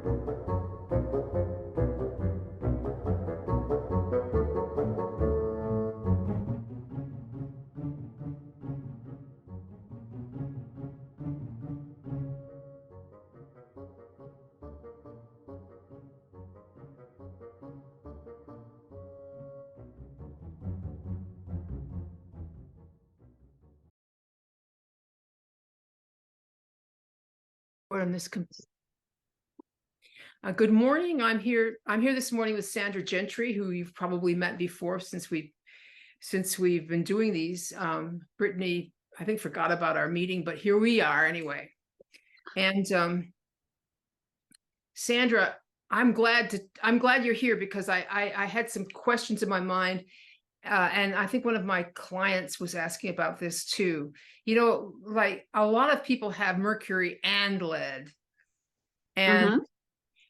On this good morning. I'm here this morning with Sandra Gentry, who you've probably met before since we've been doing these. Brittany, I think, forgot about our meeting, but here we are anyway. And Sandra, I'm glad you're here, because I had some questions in my mind. And I think one of my clients was asking about this too. You know, like a lot of people have mercury and lead, and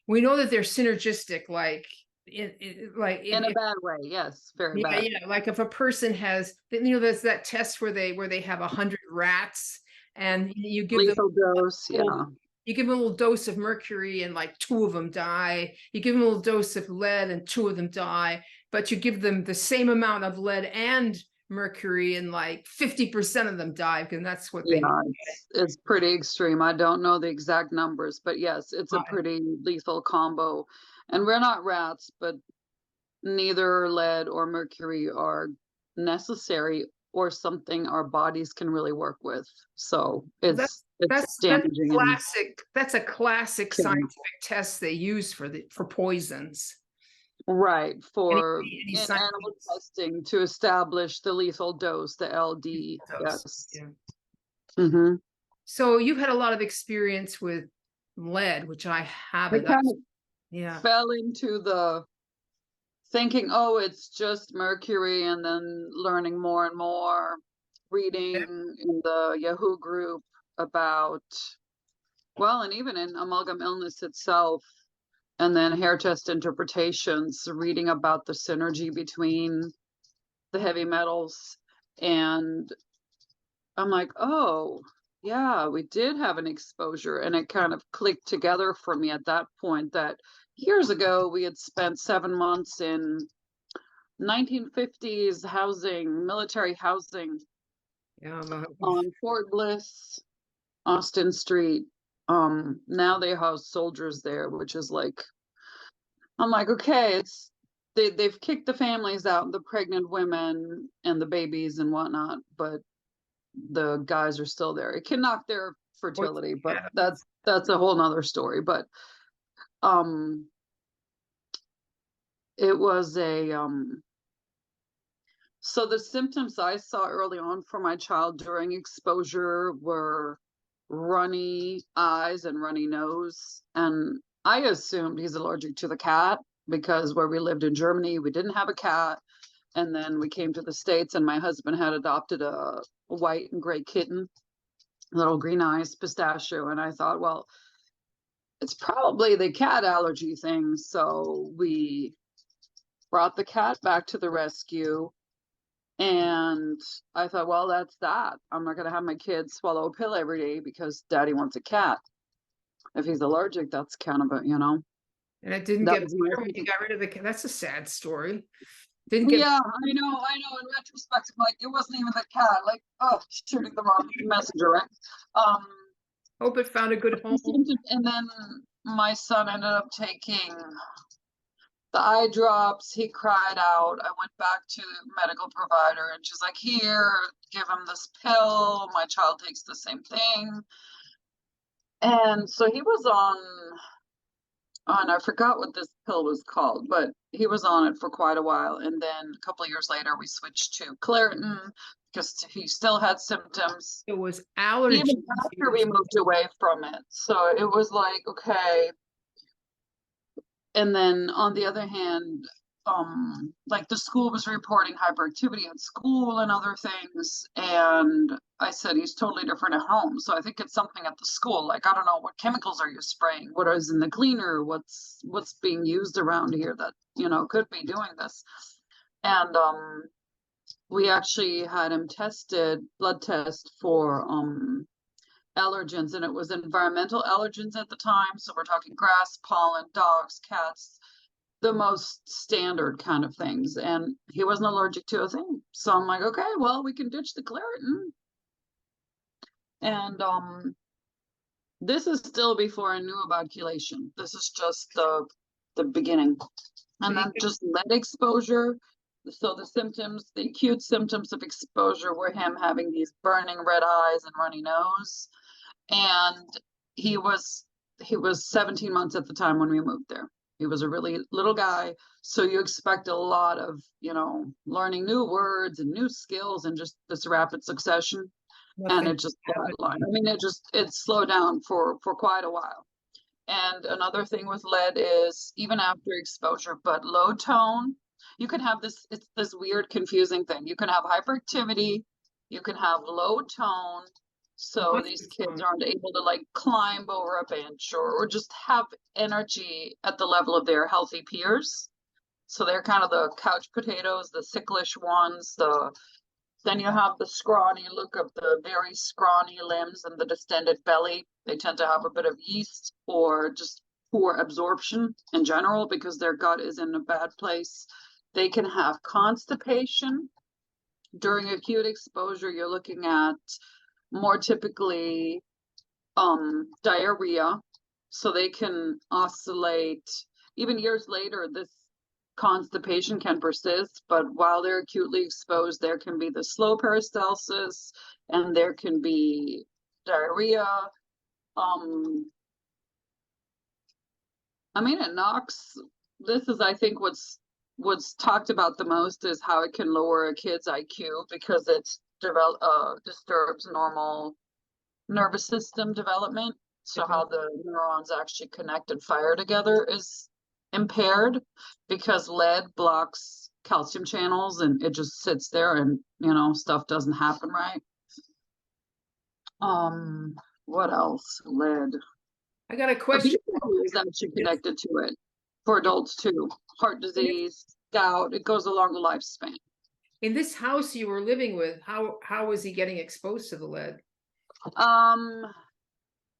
we know that they're synergistic, like in a bad way. Yes, very bad. Yeah, like if a person has, there's that test where they have 100 rats, and you give lethal them dose. You give them a little dose of mercury and like 2 of them die. You give them a little dose of lead and 2 of them die. But you give them the same amount of lead and mercury and like 50% of them die, because that's what they it's pretty extreme. I don't know the exact numbers, but yes, it's a pretty lethal combo. And we're not rats, but neither lead or mercury are necessary or something our bodies can really work with. So it's damaging. That's a classic scientific test they use for poisons. Right, for any animal testing to establish the lethal dose, the LD. Yes. Yeah. So you've had a lot of experience with lead, which I haven't. Fell into the thinking, oh, it's just mercury, and then learning more and more, reading in the Yahoo group about, well, and even in amalgam illness itself, and then hair test interpretations, reading about the synergy between the heavy metals. And I'm like, oh, yeah, we did have an exposure. And it kind of clicked together for me at that point that years ago we had spent 7 months in 1950s housing, military housing, on Fort Bliss, Austin Street. Now they house soldiers there, which is like, I'm like, okay, they've kicked the families out, the pregnant women and the babies and whatnot, but the guys are still there. It can knock their fertility, but that's a whole nother story. But it was so the symptoms I saw early on for my child during exposure were runny eyes and runny nose. And I assumed he's allergic to the cat, because where we lived in Germany, we didn't have a cat. And then we came to the States, and my husband had adopted a white and gray kitten, little green eyes, pistachio. And I thought, well, it's probably the cat allergy thing. So we brought the cat back to the rescue. And I thought, well, that's that. I'm not going to have my kids swallow a pill every day because daddy wants a cat. If he's allergic, that's kind of a, And it didn't get better when you got rid of the cat. That's a sad story. Didn't get. Yeah, I know. In retrospect, I'm like, it wasn't even the cat. Like, oh, shooting the wrong messenger, right? Hope it found a good home. And then my son ended up taking the eye drops. He cried out. I went back to the medical provider, and she's like, here, give him this pill. My child takes the same thing. And so he was on, I forgot what this pill was called, but he was on it for quite a while. And then a couple of years later, we switched to Claritin because he still had symptoms. It was allergy. Even after we moved away from it. So it was like, okay. And then on the other hand, like the school was reporting hyperactivity at school and other things. And I said, he's totally different at home. So I think it's something at the school. Like, I don't know, what chemicals are you spraying? What is in the cleaner? What's being used around here that, could be doing this? And we actually had him tested, blood test for allergens, and it was environmental allergens at the time. So we're talking grass, pollen, dogs, cats, the most standard kind of things. And he wasn't allergic to a thing. So I'm like, okay, well, we can ditch the Claritin. And this is still before I knew about chelation. This is just the beginning. And then just lead exposure. So the symptoms, the acute symptoms of exposure were him having these burning red eyes and runny nose. And he was 17 months at the time when we moved there. He was a really little guy. So you expect a lot of, learning new words and new skills in just this rapid succession. And it just flatlined. I mean, it slowed down for quite a while. And another thing with lead is even after exposure, but low tone, you can have this, it's this weird, confusing thing. You can have hyperactivity, you can have low tone. So these kids aren't able to like climb over a bench or just have energy at the level of their healthy peers. So they're kind of the couch potatoes, the sicklish ones, then you have the scrawny look of the very scrawny limbs and the distended belly. They tend to have a bit of yeast or just poor absorption in general because their gut is in a bad place. They can have constipation. During acute exposure, you're looking at more typically diarrhea. So they can oscillate. Even years later, this constipation can persist, but while they're acutely exposed, there can be the slow peristalsis and there can be diarrhea. I mean, it knocks. This is, I think, what's talked about the most is how it can lower a kid's IQ because it disturbs normal nervous system development. So how the neurons actually connect and fire together is impaired because lead blocks calcium channels and it just sits there and stuff doesn't happen right. What else? Lead. I got a question. Is actually connected to it for adults too. Heart disease, gout, it goes along the lifespan. In this house you were living with, how was he getting exposed to the lead?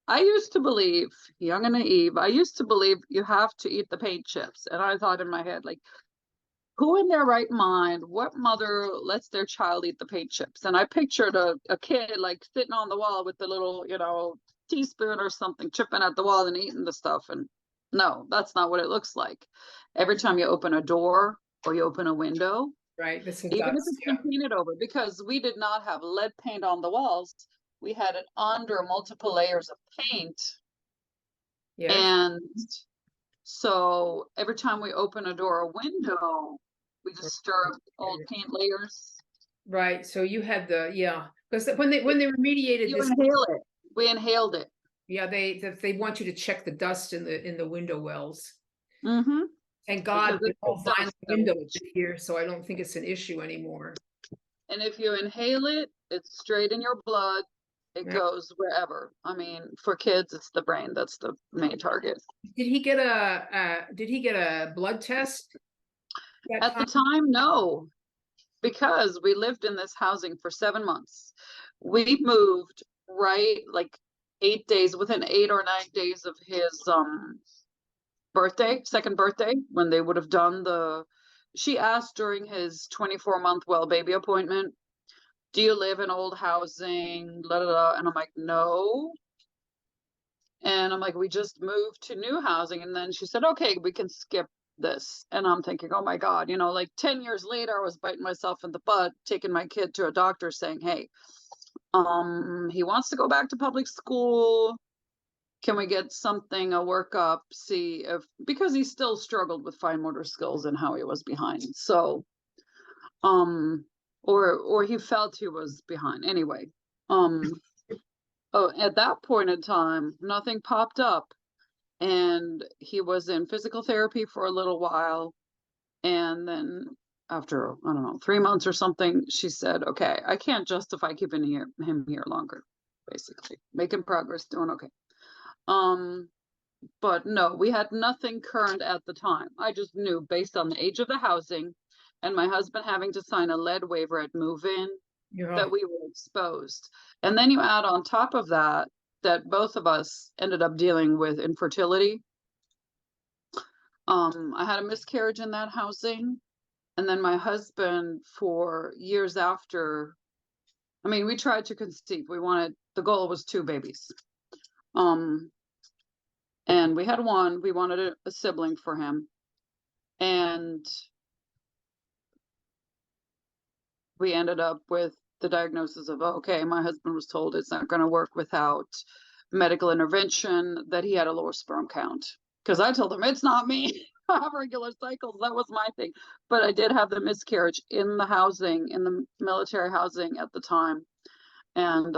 I used to believe, young and naive, I used to believe you have to eat the paint chips. And I thought in my head, like, who in their right mind, what mother lets their child eat the paint chips? And I pictured a kid like sitting on the wall with the little, teaspoon or something, chipping at the wall and eating the stuff. And no, that's not what it looks like. Every time you open a door or you open a window, right, even if it's been painted over, because we did not have lead paint on the walls. We had it under multiple layers of paint. Yes. And so every time we open a door or window, we disturb old paint layers. Right. So you had because when they remediated this, we inhaled it. Yeah, they want you to check the dust in the window wells. Mm-hmm. Thank God we all vinyl windows here, so I don't think it's an issue anymore. And if you inhale it, it's straight in your blood. It goes wherever. I mean, for kids, it's the brain that's the main target. Did he get a blood test? At the time, no, because we lived in this housing for 7 months. We moved right like 8 days, within 8 or 9 days of his second birthday, when they would have done she asked during his 24-month well baby appointment, do you live in old housing? Blah, blah, blah. And I'm like, no. And I'm like, we just moved to new housing. And then she said, okay, we can skip this. And I'm thinking, oh my God, like 10 years later, I was biting myself in the butt, taking my kid to a doctor saying, hey, he wants to go back to public school. Can we get something, a workup, see if, because he still struggled with fine motor skills and how he was behind. So, or he felt he was behind anyway. At that point in time, nothing popped up, and he was in physical therapy for a little while. And then after, I don't know, 3 months or something, she said, okay, I can't justify keeping him here longer, basically making progress, doing okay. But no, we had nothing current at the time. I just knew based on the age of the housing and my husband having to sign a lead waiver at move-in that we were exposed. And then you add on top of that, that both of us ended up dealing with infertility. I had a miscarriage in that housing, and then my husband, for years after, I mean, we tried to conceive. The goal was 2 babies. And we had one. We wanted a sibling for him. And we ended up with the diagnosis of, okay, my husband was told it's not going to work without medical intervention, that he had a lower sperm count. Because I told him, it's not me. I have regular cycles. That was my thing. But I did have the miscarriage in the housing, in the military housing at the time. And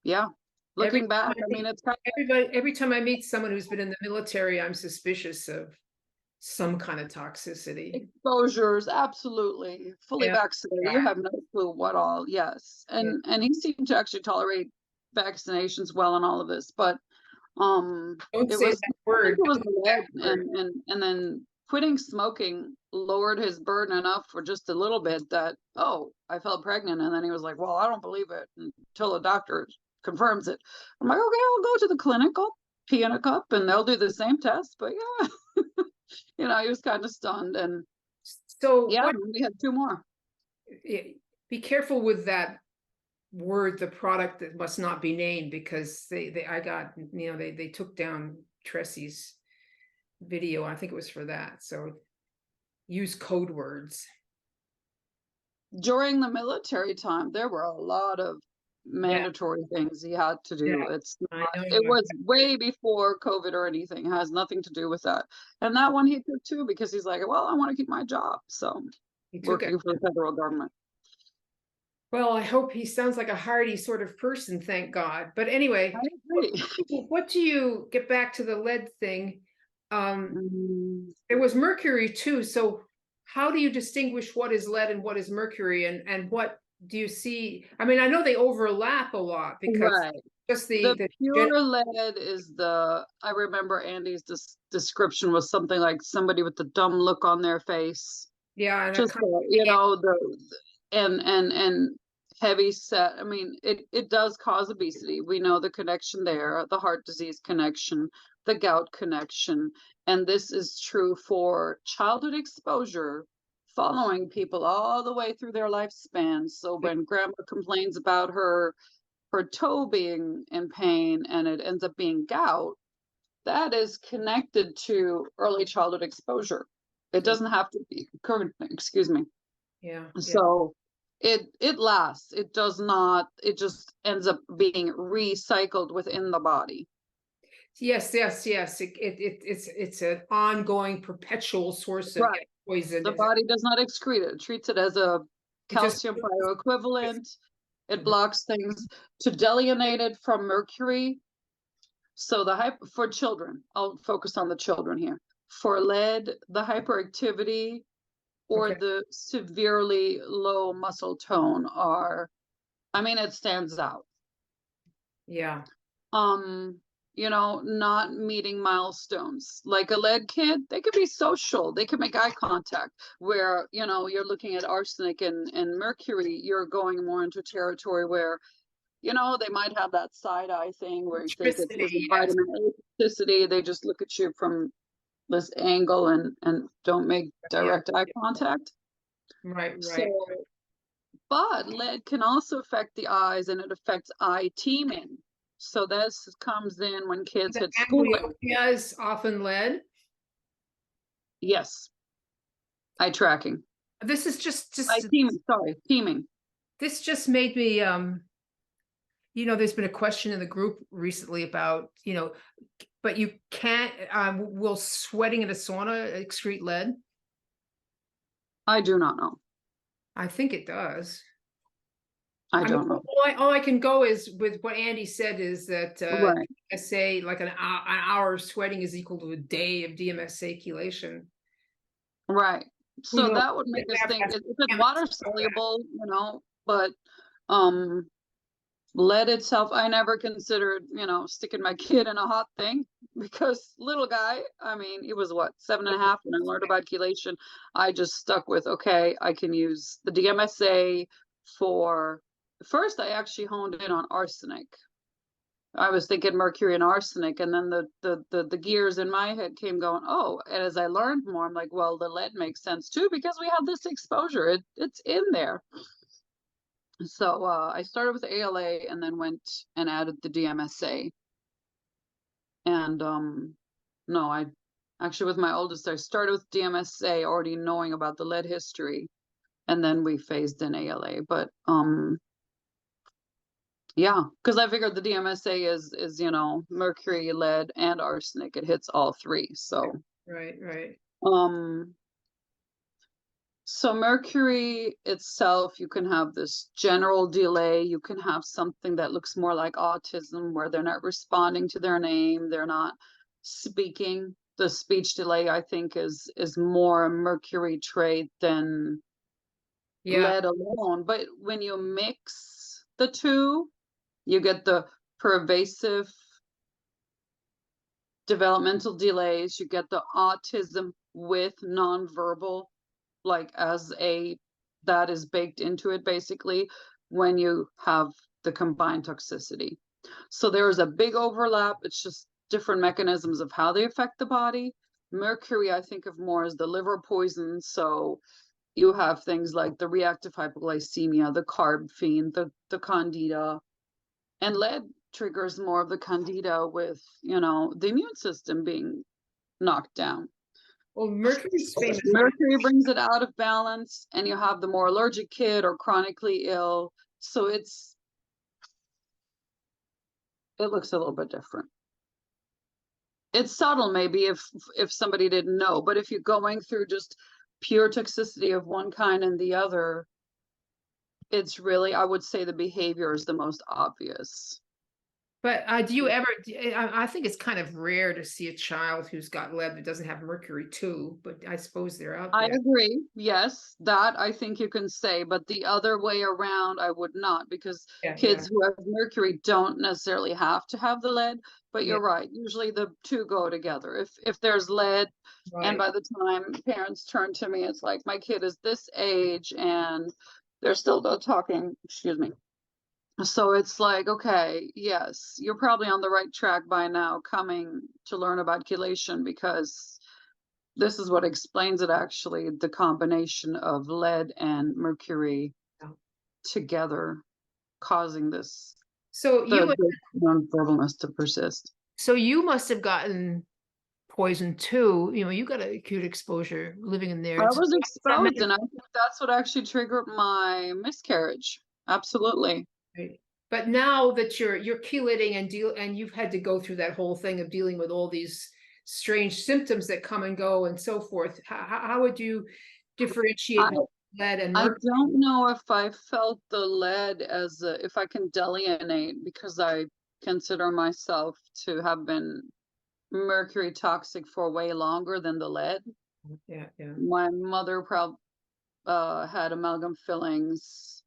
yeah, looking back, I mean, it's kind of, every time I meet someone who's been in the military, I'm suspicious of some kind of toxicity. exposures, absolutely. Fully Yeah. vaccinated. You have no clue what all. Yes. Yeah. And he seemed to actually tolerate vaccinations well and all of this, but Don't it say was, that I word. think it was Don't say the that lead, word. and then quitting smoking lowered his burden enough for just a little bit that, oh, I felt pregnant. And then he was like, well, I don't believe it until the doctor confirms it. I'm like, okay, I'll go to the clinic, I'll pee in a cup and they'll do the same test. But yeah, you know, he was kind of stunned. And So yeah, what, we had 2 more. be careful with that word, the product that must not be named, because I got, you know, they took down Tressy's video. I think it was for that. So use code words. During the military time, there were a lot of mandatory things he had to do. Yeah, It's I not, know. it was way before COVID or anything. It has nothing to do with that. And that one he took too, because he's like, well, I want to keep my job. So He took it. working for the federal government. Well, I hope he sounds like a hearty sort of person, thank God. But anyway, I agree. what do you get back to the lead thing? Mm, There was mercury too. So how do you distinguish what is lead and what is mercury, and what do you see? I mean, I know they overlap a lot because right. just The the pure lead is I remember Andy's description was something like somebody with the dumb look on their face. yeah, and that Just, kind of, you know, and heavy set. I mean, it does cause obesity. We know the connection there, the heart disease connection, the gout connection. And this is true for childhood exposure following people all the way through their lifespan. So when grandma complains about her toe being in pain and it ends up being gout, that is connected to early childhood exposure. It doesn't have to be current, excuse me. yeah. So it lasts. It does not, it just ends up being recycled within the body. Yes. It's an ongoing, perpetual source of Right. poison. The body does not excrete it. It treats it as a It just calcium bioequivalent. It blocks things to delineate it from mercury. So for children, I'll focus on the children here. For lead, the hyperactivity or okay. the severely low muscle tone I mean, it stands out. Yeah. You know, not meeting milestones. Like a lead kid, they could be social, they could make eye contact, where, you know, you're looking at arsenic and mercury, you're going more into territory where, you know, they might have that side eye thing where you think it's Electricity, yes. vitamin A toxicity. They just look at you from this angle and don't make direct eye contact. Right. So, but lead can also affect the eyes, and it affects eye teaming. So this comes in when kids The hit school. amblyopia is often lead. Yes, eye tracking. This is just Eye teaming. Sorry, teaming. this just made me you know, there's been a question in the group recently about, you know, but you can't will sweating in a sauna excrete lead? I do not know. I think it does. I I mean, don't know. all I can go is with what Andy said, is that Right. say like an hour of sweating is equal to a day of DMSA chelation. Right. Who So knows? that would make us think if it's water soluble, you know, but lead itself, I never considered, you know, sticking my kid in a hot thing, because little guy, I mean, he was what, 7.5 when I learned about chelation. I just stuck with, okay, I can use the DMSA for, first I actually honed in on arsenic. I was thinking mercury and arsenic, and then the gears in my head came going, oh, and as I learned more, I'm like, well, the lead makes sense too, because we have this exposure. It's in there. So I started with ALA and then went and added the DMSA. And no, I actually, with my oldest, I started with DMSA already knowing about the lead history, and then we phased in ALA. But yeah, because I figured the DMSA is mercury, lead, and arsenic. It hits all three. So Right. um so mercury itself, you can have this general delay. You can have something that looks more like autism, where they're not responding to their name, they're not speaking. The speech delay, I think, is more a mercury trait than Yeah. lead alone. But when you mix the two, you get the pervasive developmental delays, you get the autism with nonverbal, like that is baked into it basically, when you have the combined toxicity. So there is a big overlap. It's just different mechanisms of how they affect the body. Mercury, I think of more as the liver poison. So you have things like the reactive hypoglycemia, the carb fiend, the candida, and lead triggers more of the candida with, the immune system being knocked down. Well, Mercury's famous. Mercury brings it out of balance, and you have the more allergic kid or chronically ill. So it looks a little bit different. It's subtle, maybe, if somebody didn't know, but if you're going through just pure toxicity of one kind and the other, it's really, I would say the behavior is the most obvious. But do you ever, I think it's kind of rare to see a child who's got lead that doesn't have mercury too, but I suppose they're out I there. agree. Yes, that I think you can say, but the other way around, I would not, because Yeah. kids who have mercury don't necessarily have to have the lead. But Yeah. you're right. Usually the two go together. If there's lead, and Right. by the time parents turn to me, it's like, my kid is this age and they're still talking. Excuse me. So it's like, okay, yes, you're probably on the right track by now, coming to learn about chelation, because this is what explains it, actually, the combination of lead and mercury Yeah. together causing this, So the nonverbalness to persist. you must have gotten poison too. You got an acute exposure living in there. I It's was exposed, and I think that's what actually triggered my miscarriage. Absolutely. right. But now that you're chelating and you've had to go through that whole thing of dealing with all these strange symptoms that come and go and so forth, how would you differentiate lead and I mercury? don't know if I felt the lead as if I can delineate, because I consider myself to have been mercury toxic for way longer than the lead. Yeah. My mother had amalgam fillings.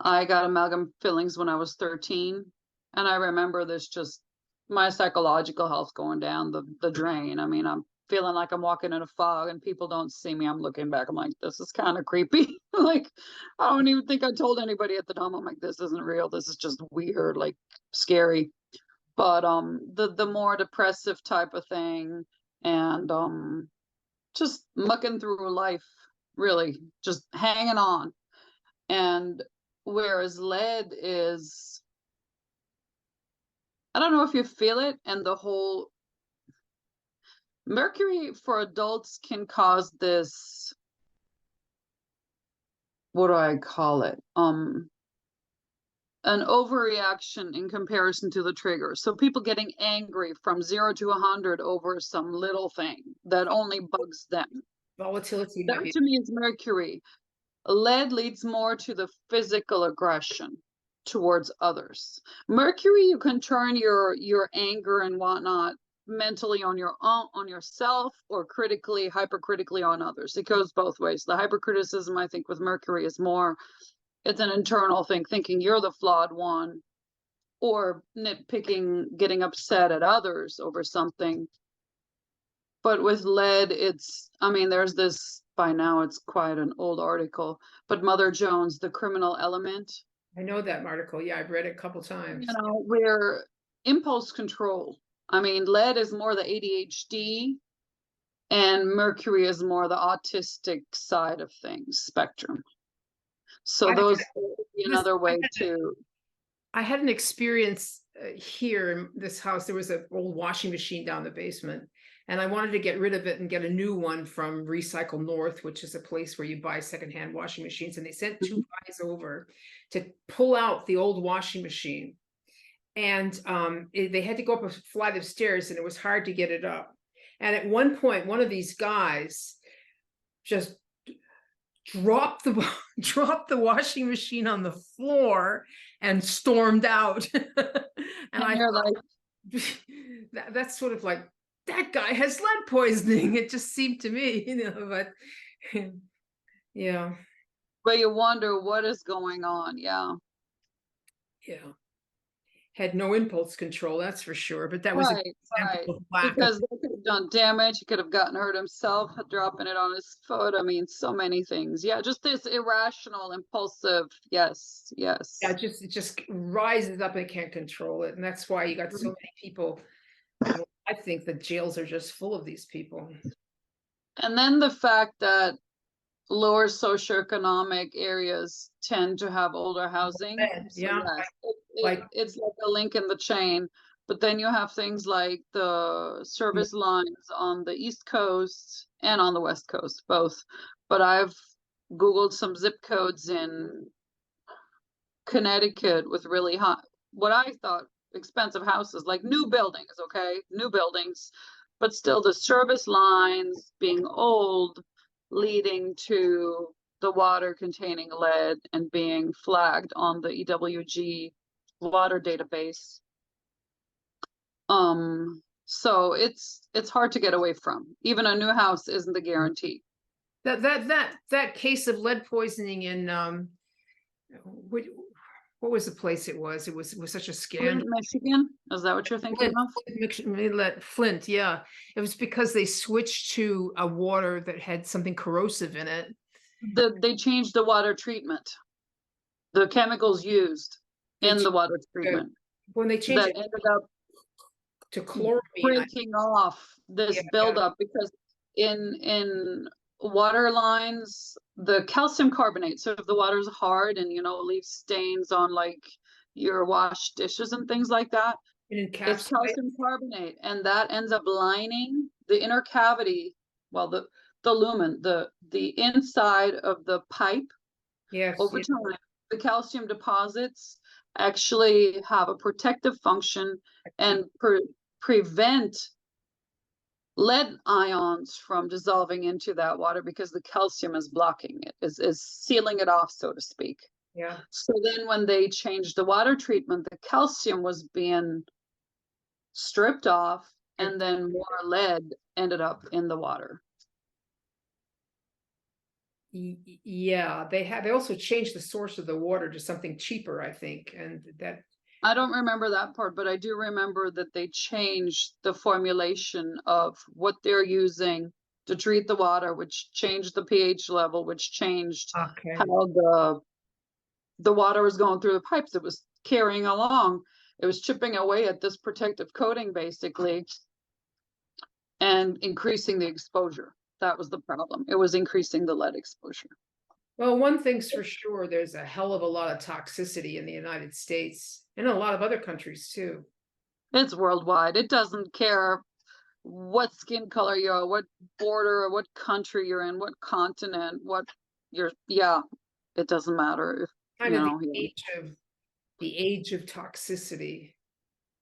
I got amalgam fillings when I was 13, and I remember this, just my psychological health going down the drain. I mean, I'm feeling like I'm walking in a fog and people don't see me. I'm looking back, I'm like, this is kind of creepy. Like, I don't even think I told anybody at the time. I'm like, this isn't real, this is just weird, like scary. But the more depressive type of thing, and just mucking through life, really just hanging on. And whereas lead is, I don't know if you feel it, and the whole mercury for adults can cause this, what do I call it? An overreaction in comparison to the trigger. So people getting angry from 0 to 100 over some little thing that only bugs them. Volatility might That be. to me is mercury. Lead leads more to the physical aggression towards others. Mercury, you can turn your anger and whatnot mentally on your own, on yourself, or critically, hypercritically on others. It goes both ways. The hypercriticism, I think, with Mercury is more, it's an internal thing, thinking you're the flawed one, or nitpicking, getting upset at others over something. But with lead, it's, I mean, there's this, by now it's quite an old article, but Mother Jones, The Criminal Element. I know that article. Yeah, I've read it a couple times. Where impulse control. I mean, lead is more the ADHD, and mercury is more the autistic side of things spectrum. So I those would be this another way to. I had an experience here in this house. There was an old washing machine down the basement, and I wanted to get rid of it and get a new one from Recycle North, which is a place where you buy secondhand washing machines. And they sent two guys over to pull out the old washing machine. And they had to go up a flight of stairs, and it was hard to get it up. And at one point, one of these guys just dropped the dropped the washing machine on the floor and stormed out. And I You're thought, like, that's sort of like, that guy has lead poisoning. It just seemed to me, but yeah, but you wonder what is going on. Yeah. had no impulse control, that's for sure. But that was an Right, right. example of lack of. Because they could have done damage. He could have gotten hurt himself, dropping it on his foot. I mean, so many things. Yeah, just this irrational, impulsive. Yes, yes. Yeah, it just rises up and can't control it. And that's why you got so many people. I think the jails are just full of these people. And then the fact that lower socioeconomic areas tend to have older housing. So Yeah, yes, like it's like a link in the chain. But then you have things like the service lines on the East Coast and on the West Coast, both. But I've Googled some zip codes in Connecticut with really high, what I thought expensive houses, like new buildings, okay? New buildings, but still the service lines being old, leading to the water containing lead and being flagged on the EWG water database. So it's hard to get away from. Even a new house isn't a guarantee. that case of lead poisoning in what was the place it was? It was such a Flint, scandal. Michigan, is that what you're thinking of? Flint, yeah. It was because they switched to a water that had something corrosive in it. They changed the water treatment, the chemicals used in the water treatment When they changed that it ended up to chloramine, breaking off this buildup, because in water lines, the calcium carbonate, so if the water's hard and leaves stains on like your washed dishes and things like that, it's calcium carbonate, and that ends up lining the inner cavity, well, the lumen, the inside of the pipe. Yes, over time, the calcium deposits actually have a protective function and prevent lead ions from dissolving into that water, because the calcium is blocking it, is sealing it off, so to speak. Yeah. So then when they changed the water treatment, the calcium was being stripped off, and then more lead ended up in the water. Yeah, they also changed the source of the water to something cheaper, I think, and that. I don't remember that part, but I do remember that they changed the formulation of what they're using to treat the water, which changed the pH level, which changed how the water was going through the pipes. It was carrying along. It was chipping away at this protective coating, basically, and increasing the exposure. That was the problem. It was increasing the lead exposure. Well, one thing's for sure, there's a hell of a lot of toxicity in the United States and a lot of other countries too. It's worldwide. It doesn't care what skin color you are, what border, or what country you're in, what continent, what you're, it doesn't matter. Kind of the age of toxicity.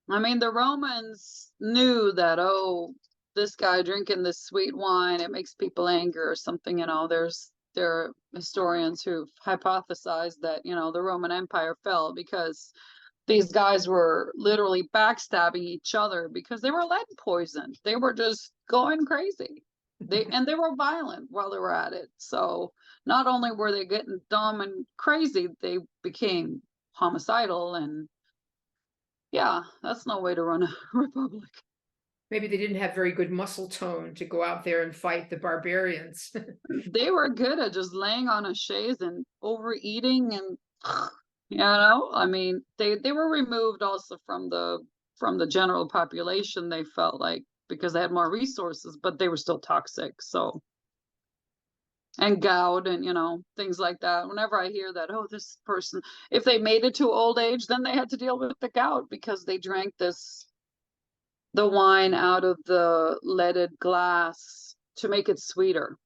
I mean, the Romans knew that, oh, this guy drinking this sweet wine, it makes people angry or something. There are historians who've hypothesized that, the Roman Empire fell because these guys were literally backstabbing each other because they were lead poisoned. They were just going crazy. They were violent while they were at it. So not only were they getting dumb and crazy, they became homicidal, and that's no way to run a republic. Maybe they didn't have very good muscle tone to go out there and fight the barbarians. They were good at just laying on a chaise and overeating, and I mean, they were removed also from the from the general population, they felt like, because they had more resources, but they were still toxic. So, and gout and, things like that. Whenever I hear that, oh, this person, if they made it to old age, then they had to deal with the gout because they drank the wine out of the leaded glass to make it sweeter.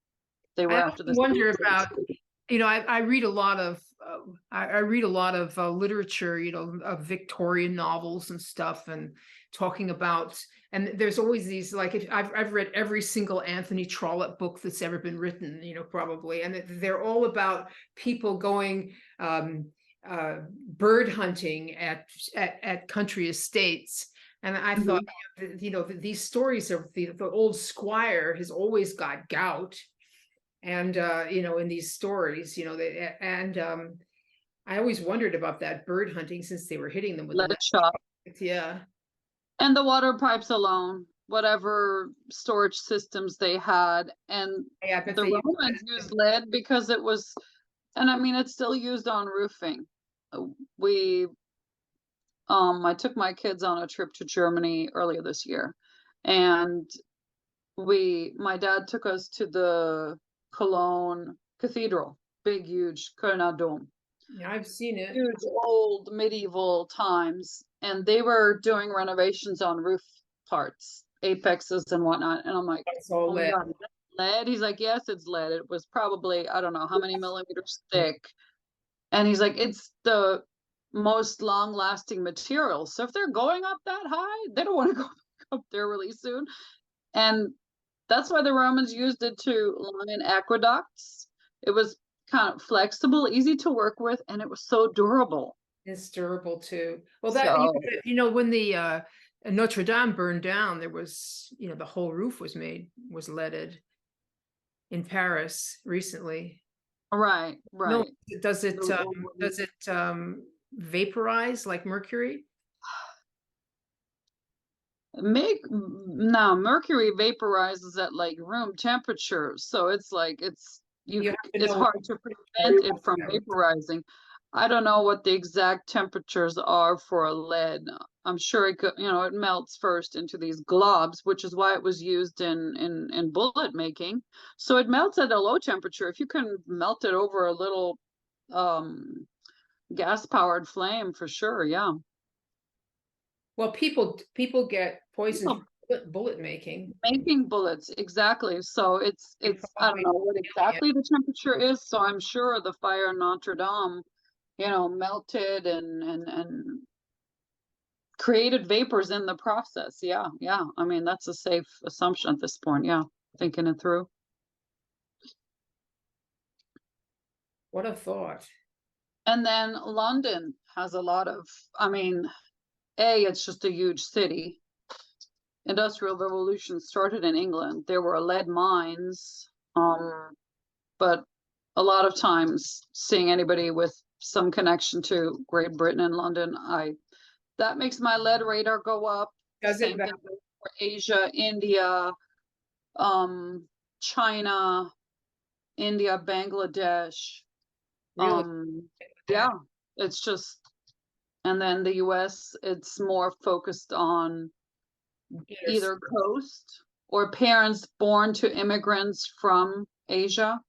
They were I after often the wonder sweet about, taste. I read a lot of, I read a lot of literature, of Victorian novels and stuff, and talking about, and there's always these, like, if I've read every single Anthony Trollope book that's ever been written, probably, and they're all about people going bird hunting at country estates. And I thought, these stories of the old squire has always got gout. And in these stories, I always wondered about that bird hunting, since they were hitting them with Lead lead. shop. Yeah. And the water pipes alone, whatever storage systems they had. And Yeah, I bet the they Romans used lead because it was, and I mean, it's still used on roofing. We, I took my kids on a trip to Germany earlier this year, and my dad took us to the Cologne Cathedral, big, huge Kölner Dome. Yeah, I've seen it. Huge old medieval times, and they were doing renovations on roof parts, apexes and whatnot. And I'm like, It's all oh my lead. God, is that lead? He's like, yes, it's lead. It was probably, I don't know how many millimeters thick. And he's like, it's the most long lasting material. So if they're going up that high, they don't want to go up there really soon. And that's why the Romans used it to line aqueducts. It was kind of flexible, easy to work with, and it was so durable. It's durable too. Well, So, when the Notre Dame burned down, there was, the whole roof was leaded in Paris recently. right, No, right. does it Those old ones. vaporize like mercury? Now Mercury vaporizes at like room temperature, so it's like You have to it's know hard to prevent it from vaporizing. I don't know what the exact temperatures are for a lead. I'm sure it could, it melts first into these globs, which is why it was used in bullet making. So it melts at a low temperature. If you can melt it over a little gas powered flame, for sure, yeah. Well, people get poisoned Oh, from bullet making. making bullets, exactly. So it's They I don't probably know what killing it. exactly the temperature is. So I'm sure the fire in Notre Dame, melted and created vapors in the process. Yeah, yeah. I mean, that's a safe assumption at this point. Yeah, thinking it through. What a thought. And then London has a lot of, I mean, it's just a huge city. Industrial revolution started in England. There were lead mines, but a lot of times seeing anybody with some connection to Great Britain and London, that makes my lead radar go up. Does it? Same thing for Asia, India, China, India, Bangladesh. Really? Yeah, it's just, and then the US, it's more focused on either coast or parents born to immigrants from Asia.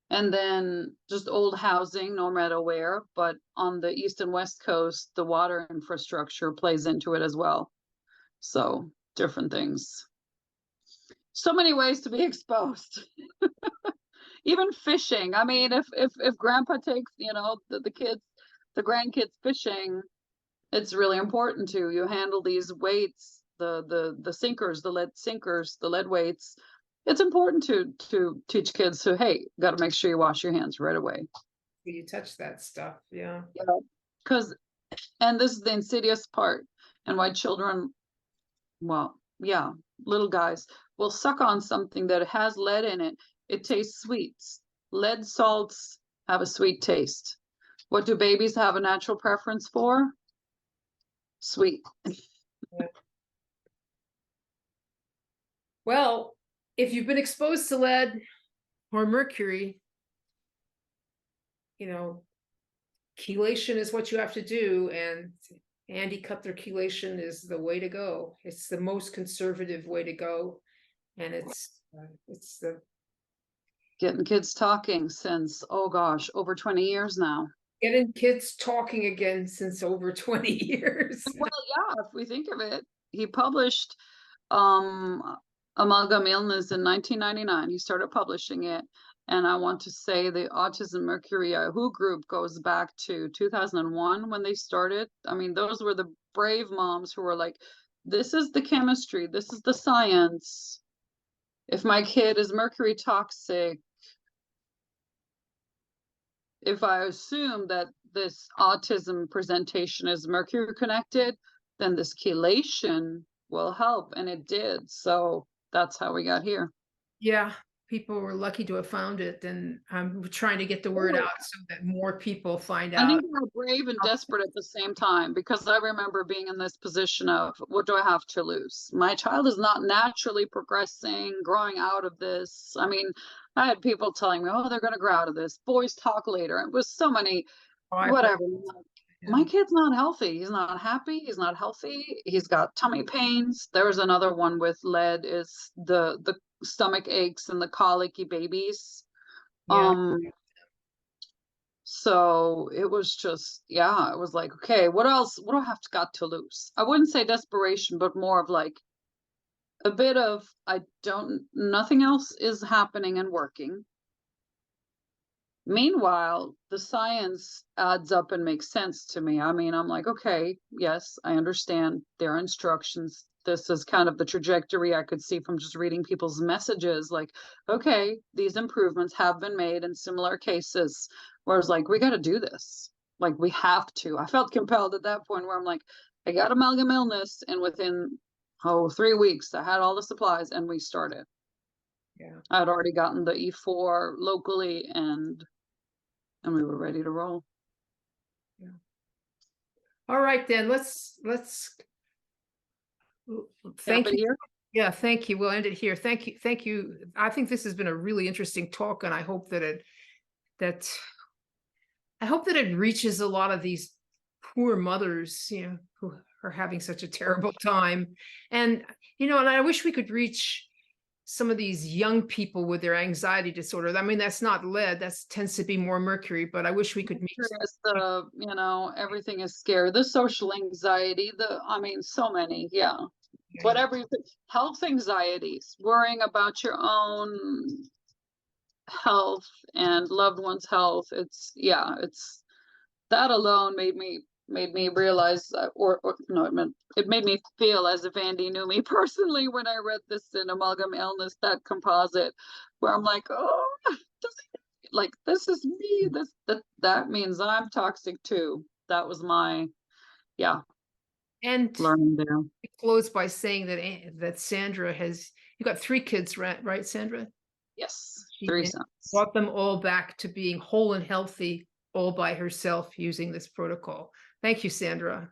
And then just old housing, no matter where, but on the east and west coast, the water infrastructure plays into it as well. So different things. So many ways to be exposed. Even fishing. I mean, if grandpa takes, the kids, the grandkids fishing, it's really important to you handle these weights, the sinkers, the lead sinkers, the lead weights. It's important to teach kids to, hey, got to make sure you wash your hands right away. You touch that stuff, yeah. Because, and this is the insidious part, and why children, well, yeah, little guys will suck on something that has lead in it. It tastes sweet. Lead salts have a sweet taste. What do babies have a natural preference for? Sweet. Yeah. Well, if you've been exposed to lead or mercury, chelation is what you have to do, and Andy Cutler chelation is the way to go. It's the most conservative way to go, and it's the Getting kids talking since, oh gosh, over 20 years now. getting kids talking again since over 20 years. Well, yeah, if we think of it, he published Amalgam Illness in 1999. He started publishing it. And I want to say the Autism Mercury WHO group goes back to 2001 when they started. I mean, those were the brave moms who were like, this is the chemistry, this is the science. If my kid is mercury toxic, if I assume that this autism presentation is mercury connected, then this chelation will help. And it did. So that's how we got here. Yeah, people were lucky to have found it, and I'm trying to get the word out so that more people find I out. think we were brave and desperate at the same time, because I remember being in this position of, what do I have to lose? My child is not naturally progressing, growing out of this. I mean, I had people telling me, oh, they're going to grow out of this. Boys talk later. It was so many, Oh, I've heard- whatever. yeah. My kid's not healthy. He's not happy. He's not healthy. He's got tummy pains. There was another one with lead, is the stomach aches and the colicky babies. Yeah. So it was just, yeah, it was like, okay, what else? What do I have got to lose? I wouldn't say desperation, but more of like a bit of, nothing else is happening and working. Meanwhile, the science adds up and makes sense to me. I mean, I'm like, okay, yes, I understand their instructions. This is kind of the trajectory I could see from just reading people's messages. Like, okay, these improvements have been made in similar cases. Whereas, like, we got to do this. Like, we have to. I felt compelled at that point where I'm like, I got amalgam illness, and within 3 weeks, I had all the supplies, and we started. Yeah. I'd already gotten the E4 locally, and we were ready to roll. Yeah. All right, then let's thank you. Here. Yeah, thank you. We'll end it here. Thank you. Thank you. I think this has been a really interesting talk, and I hope that it reaches a lot of these poor mothers, who are having such a terrible time. And, and I wish we could reach some of these young people with their anxiety disorders. I mean, that's not lead, that tends to be more mercury, but I wish we could meet. Everything is scary. The social anxiety, so many, yeah. Whatever, health anxieties, worrying about your own health and loved one's health. It's that alone made me realize, it made me feel as if Andy knew me personally when I read this in Amalgam Illness, that composite, where I'm like, oh, like, this is me. That means I'm toxic too. That was my, and learning there. Close by saying that Sandra you got 3 kids, right, Sandra? Yes, She 3 sons. brought them all back to being whole and healthy all by herself using this protocol. Thank you, Sandra.